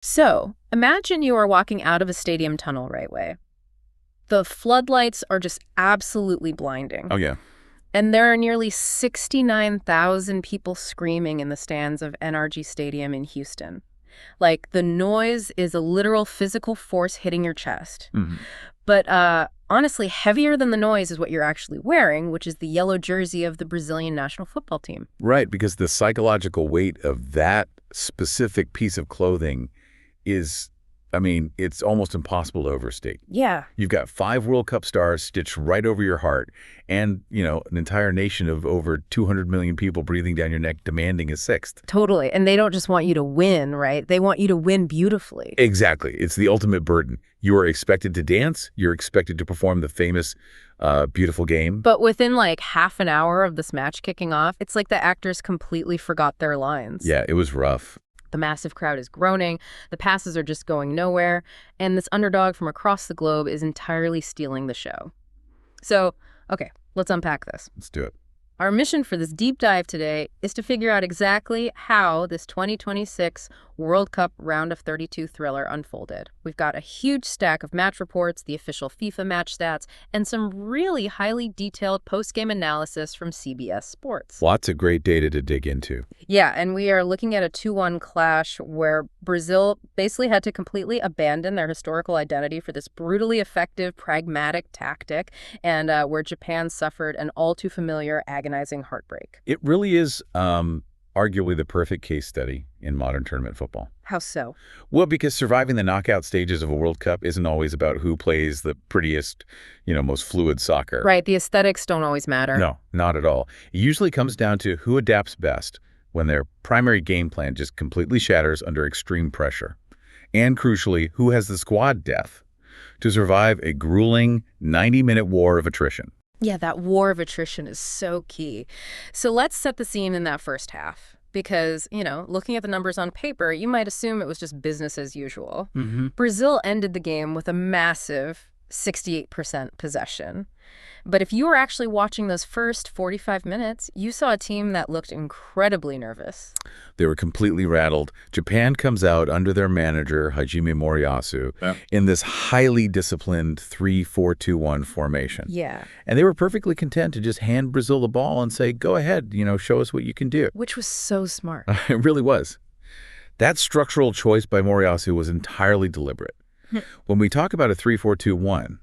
So, imagine you are walking out of a stadium tunnel right away. The floodlights are just absolutely blinding. Oh, yeah. And there are nearly 69,000 people screaming in the stands of NRG Stadium in Houston. Like, the noise is a literal physical force hitting your chest. Mm-hmm. But honestly, heavier than the noise is what you're actually wearing, which is the yellow jersey of the Brazilian national football team. Right, because the psychological weight of that specific piece of clothing is, it's almost impossible to overstate. Yeah. You've got 5 World Cup stars stitched right over your heart and, an entire nation of over 200 million people breathing down your neck demanding a 6th. Totally. And they don't just want you to win, right? They want you to win beautifully. Exactly. It's the ultimate burden. You are expected to dance. You're expected to perform the famous beautiful game. But within like half an hour of this match kicking off, it's like the actors completely forgot their lines. Yeah, it was rough. The massive crowd is groaning, the passes are just going nowhere, and this underdog from across the globe is entirely stealing the show. So, okay, let's unpack this. Let's do it. Our mission for this deep dive today is to figure out exactly how this 2026 World Cup Round of 32 thriller unfolded. We've got a huge stack of match reports, the official FIFA match stats, and some really highly detailed post-game analysis from CBS Sports. Lots of great data to dig into. Yeah, and we are looking at a 2-1 clash where Brazil basically had to completely abandon their historical identity for this brutally effective, pragmatic tactic, and where Japan suffered an all-too-familiar, agonizing heartbreak. It really is arguably the perfect case study in modern tournament football. How so? Well, because surviving the knockout stages of a World Cup isn't always about who plays the prettiest, most fluid soccer. Right, the aesthetics don't always matter. No, not at all. It usually comes down to who adapts best when their primary game plan just completely shatters under extreme pressure. And crucially, who has the squad depth to survive a grueling 90-minute war of attrition. Yeah, that war of attrition is so key. So let's set the scene in that first half. Because, looking at the numbers on paper, you might assume it was just business as usual. Mm-hmm. Brazil ended the game with a massive 68% possession. But if you were actually watching those first 45 minutes, you saw a team that looked incredibly nervous. They were completely rattled. Japan comes out under their manager, Hajime Moriyasu, in this highly disciplined 3-4-2-1 formation. Yeah. And they were perfectly content to just hand Brazil the ball and say, go ahead, show us what you can do. Which was so smart. It really was. That structural choice by Moriyasu was entirely deliberate. When we talk about a 3-4-2-1,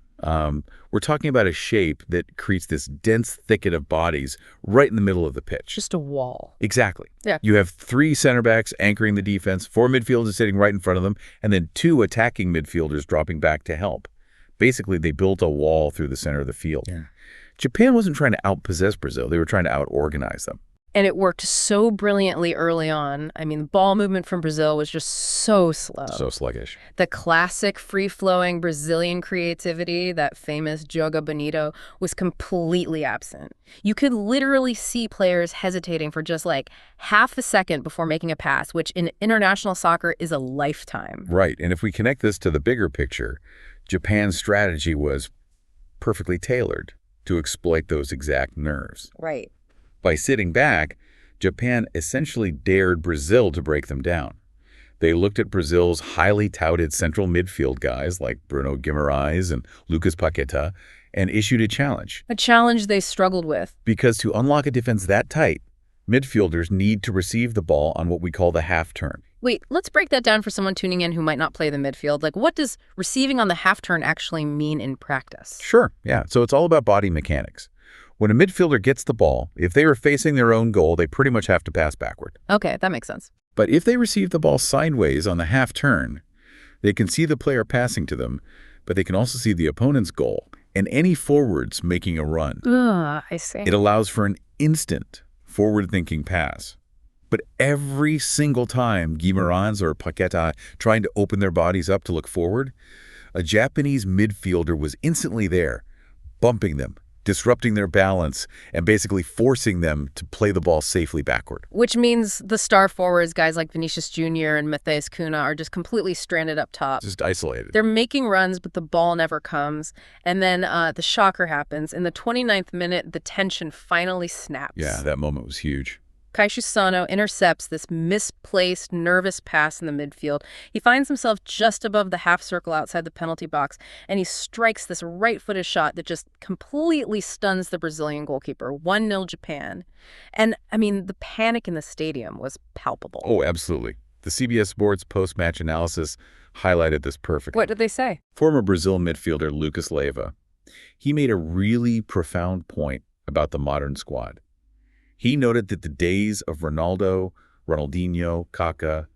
we're talking about a shape that creates this dense thicket of bodies right in the middle of the pitch. Just a wall. Exactly. Yeah. You have 3 center backs anchoring the defense, 4 midfielders sitting right in front of them, and then 2 attacking midfielders dropping back to help. Basically, they built a wall through the center of the field. Yeah. Japan wasn't trying to outpossess Brazil. They were trying to out-organize them. And it worked so brilliantly early on. The ball movement from Brazil was just so slow. So sluggish. The classic free-flowing Brazilian creativity, that famous joga bonito, was completely absent. You could literally see players hesitating for just like half a second before making a pass, which in international soccer is a lifetime. Right. And if we connect this to the bigger picture, Japan's strategy was perfectly tailored to exploit those exact nerves. Right. By sitting back, Japan essentially dared Brazil to break them down. They looked at Brazil's highly touted central midfield guys like Bruno Guimarães and Lucas Paquetá and issued a challenge. A challenge they struggled with. Because to unlock a defense that tight, midfielders need to receive the ball on what we call the half turn. Wait, let's break that down for someone tuning in who might not play the midfield. Like, what does receiving on the half turn actually mean in practice? Sure, yeah. So it's all about body mechanics. When a midfielder gets the ball, if they are facing their own goal, they pretty much have to pass backward. Okay, that makes sense. But if they receive the ball sideways on the half turn, they can see the player passing to them, but they can also see the opponent's goal and any forwards making a run. I see. It allows for an instant forward-thinking pass. But every single time Guimarães or Paquetá trying to open their bodies up to look forward, a Japanese midfielder was instantly there, bumping them, disrupting their balance, and basically forcing them to play the ball safely backward. Which means the star forwards, guys like Vinicius Jr. and Matheus Cunha, are just completely stranded up top. Just isolated. They're making runs, but the ball never comes. And then the shocker happens. In the 29th minute, the tension finally snaps. Yeah, that moment was huge. Kaishu Sano intercepts this misplaced, nervous pass in the midfield. He finds himself just above the half circle outside the penalty box, and he strikes this right-footed shot that just completely stuns the Brazilian goalkeeper. 1-0 Japan. And, I mean, the panic in the stadium was palpable. Oh, absolutely. The CBS Sports post-match analysis highlighted this perfectly. What did they say? Former Brazil midfielder Lucas Leiva, he made a really profound point about the modern squad. He noted that the days of Ronaldo, Ronaldinho, Kaká,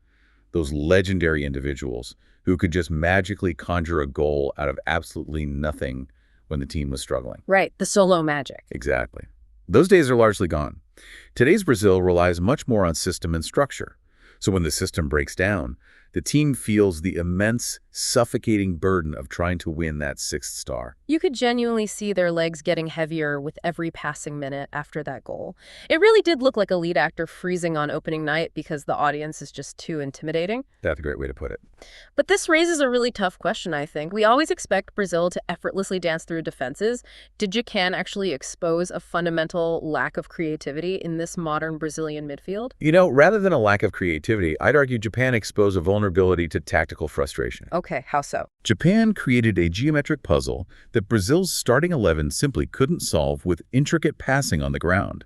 those legendary individuals who could just magically conjure a goal out of absolutely nothing when the team was struggling. Right, the solo magic. Exactly. Those days are largely gone. Today's Brazil relies much more on system and structure. So when the system breaks down, the team feels the immense, suffocating burden of trying to win that sixth star. You could genuinely see their legs getting heavier with every passing minute after that goal. It really did look like a lead actor freezing on opening night because the audience is just too intimidating. That's a great way to put it. But this raises a really tough question, I think. We always expect Brazil to effortlessly dance through defenses. Did Japan actually expose a fundamental lack of creativity in this modern Brazilian midfield? You know, rather than a lack of creativity, I'd argue Japan exposed a vulnerability to tactical frustration. Okay, how so? Japan created a geometric puzzle that Brazil's starting 11 simply couldn't solve with intricate passing on the ground.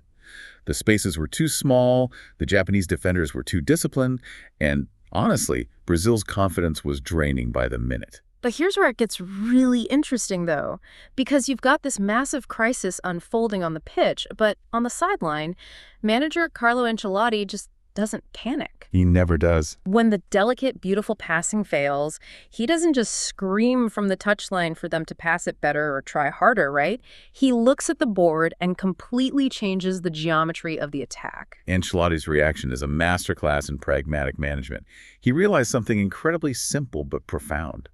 The spaces were too small, the Japanese defenders were too disciplined, and honestly, Brazil's confidence was draining by the minute. But here's where it gets really interesting, though, because you've got this massive crisis unfolding on the pitch, but on the sideline, manager Carlo Ancelotti just doesn't panic. He never does. When the delicate, beautiful passing fails, he doesn't just scream from the touchline for them to pass it better or try harder, right? He looks at the board and completely changes the geometry of the attack. Ancelotti's reaction is a masterclass in pragmatic management. He realized something incredibly simple but profound.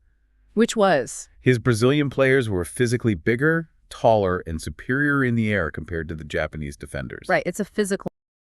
Which was? His Brazilian players were physically bigger, taller, and superior in the air compared to the Japanese defenders. Right, it's a physical